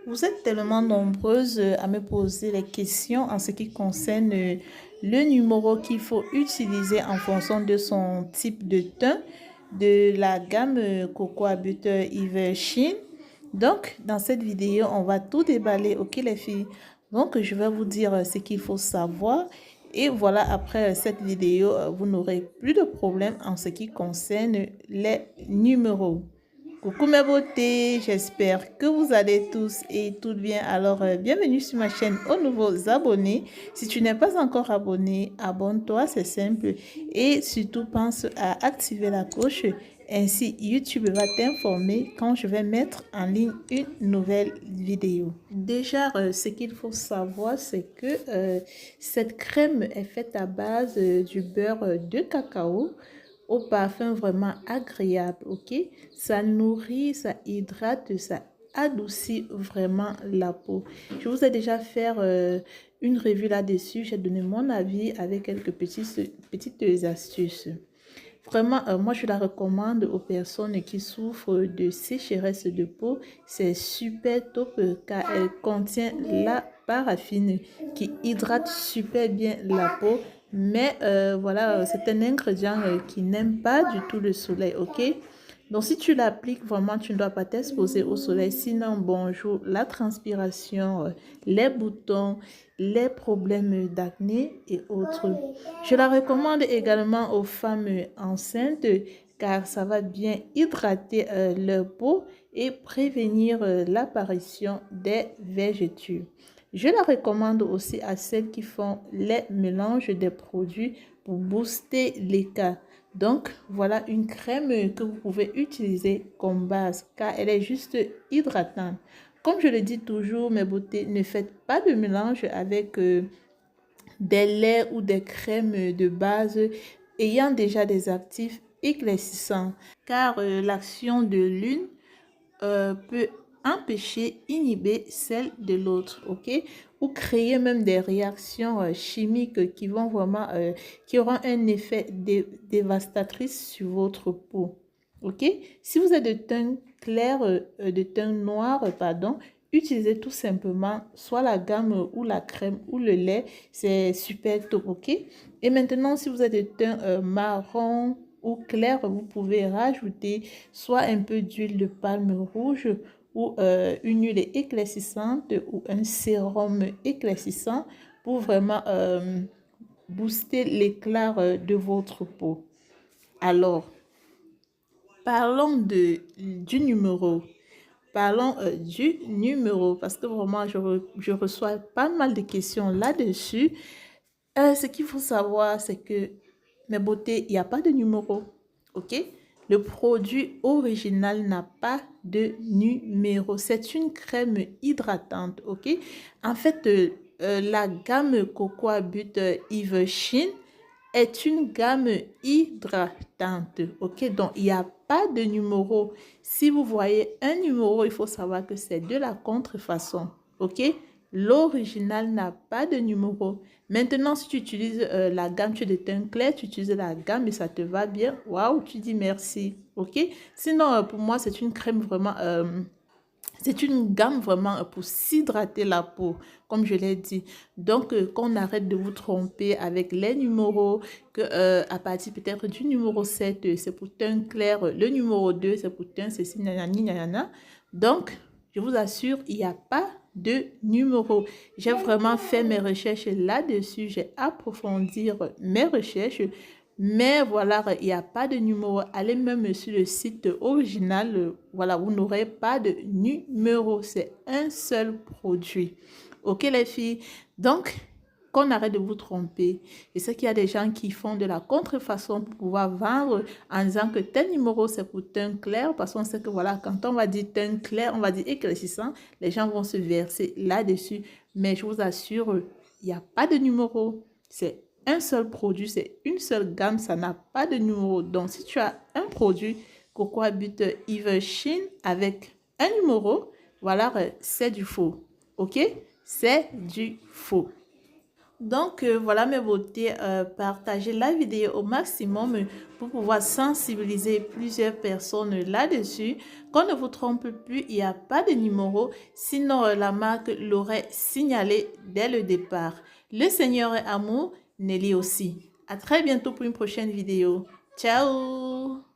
Vous êtes tellement nombreuses à me poser les questions en ce qui concerne le numéro qu'il faut utiliser en fonction de son type de teint de la gamme Cocoa Butter Yves Chine. Donc, dans cette vidéo, on va tout déballer, ok les filles? Donc, je vais vous dire ce qu'il faut savoir. Et voilà, après cette vidéo, vous n'aurez plus de problème en ce qui concerne les numéros. Coucou mes beautés, j'espère que vous allez tous et toutes bien. Alors, bienvenue sur ma chaîne aux nouveaux abonnés. Si tu n'es pas encore abonné, abonne-toi, c'est simple. Et surtout, pense à activer la cloche. Ainsi, YouTube va t'informer quand je vais mettre en ligne une nouvelle vidéo. Déjà, ce qu'il faut savoir, c'est que cette crème est faite à base du beurre de cacao au parfum vraiment agréable, ok? Ça nourrit, ça hydrate, ça adoucit vraiment la peau. Je vous ai déjà fait une revue là-dessus. J'ai donné mon avis avec quelques petites astuces. Vraiment, moi, je la recommande aux personnes qui souffrent de sécheresse de peau. C'est super top car elle contient la paraffine qui hydrate super bien la peau. Mais voilà, c'est un ingrédient qui n'aime pas du tout le soleil, ok? Donc, si tu l'appliques, vraiment, tu ne dois pas t'exposer au soleil. Sinon, bonjour, la transpiration, les boutons, les problèmes d'acné et autres. Je la recommande également aux femmes enceintes car ça va bien hydrater leur peau et prévenir l'apparition des vergetures. Je la recommande aussi à celles qui font les mélanges des produits pour booster l'écart. Donc, voilà une crème que vous pouvez utiliser comme base car elle est juste hydratante. Comme je le dis toujours, mes beautés, ne faites pas de mélange avec des laits ou des crèmes de base ayant déjà des actifs éclaircissants car l'action de l'une peut empêcher, inhiber celle de l'autre, ok? Ou créer même des réactions chimiques qui vont vraiment, qui auront un effet dévastatrice sur votre peau, ok? Si vous êtes de teint clair, de teint noir, pardon, utilisez tout simplement soit la gamme ou la crème ou le lait, c'est super top, ok? Et maintenant, si vous êtes de teint marron ou clair, vous pouvez rajouter soit un peu d'huile de palme rouge ou une huile éclaircissante ou un sérum éclaircissant pour vraiment booster l'éclat de votre peau. Alors, parlons du numéro. Parlons du numéro parce que vraiment, je reçois pas mal de questions là-dessus. Ce qu'il faut savoir, c'est que mes beautés, il n'y a pas de numéro. OK? Le produit original n'a pas de numéro. C'est une crème hydratante. OK? En fait, la gamme Cocoa Butter Yves Chine est une gamme hydratante. OK? Donc, il n'y a pas de numéro. Si vous voyez un numéro, il faut savoir que c'est de la contrefaçon. OK? L'original n'a pas de numéro. Maintenant, si tu utilises la gamme, tu es de teint clair, tu utilises la gamme et ça te va bien. Waouh, tu dis merci. OK? Sinon, pour moi, c'est une crème vraiment... c'est une gamme vraiment pour s'hydrater la peau, comme je l'ai dit. Donc, qu'on arrête de vous tromper avec les numéros, que à partir peut-être du numéro 7, c'est pour teint clair, le numéro 2, c'est pour teint ceci, nanani, nanana. Donc, je vous assure, il n'y a pas de numéro. J'ai vraiment fait mes recherches là-dessus, j'ai approfondi mes recherches. Mais voilà, il n'y a pas de numéro. Allez même sur le site original. Voilà, vous n'aurez pas de numéro. C'est un seul produit. Ok les filles? Donc, qu'on arrête de vous tromper. Je sais qu'il y a des gens qui font de la contrefaçon pour pouvoir vendre en disant que tel numéro c'est pour teint clair. Parce qu'on sait que voilà, quand on va dire teint clair, on va dire éclaircissant, les gens vont se verser là-dessus. Mais je vous assure, il n'y a pas de numéro. C'est un seul produit, c'est une seule gamme, ça n'a pas de numéro. Donc, si tu as un produit Cocoa Butter Yves Chine avec un numéro, voilà, c'est du faux. OK? C'est du faux. Donc, voilà mes beautés, partagez la vidéo au maximum pour pouvoir sensibiliser plusieurs personnes là-dessus. Qu'on ne vous trompe plus, il n'y a pas de numéro, sinon la marque l'aurait signalé dès le départ. Le Seigneur est amour, Nelly aussi. À très bientôt pour une prochaine vidéo. Ciao!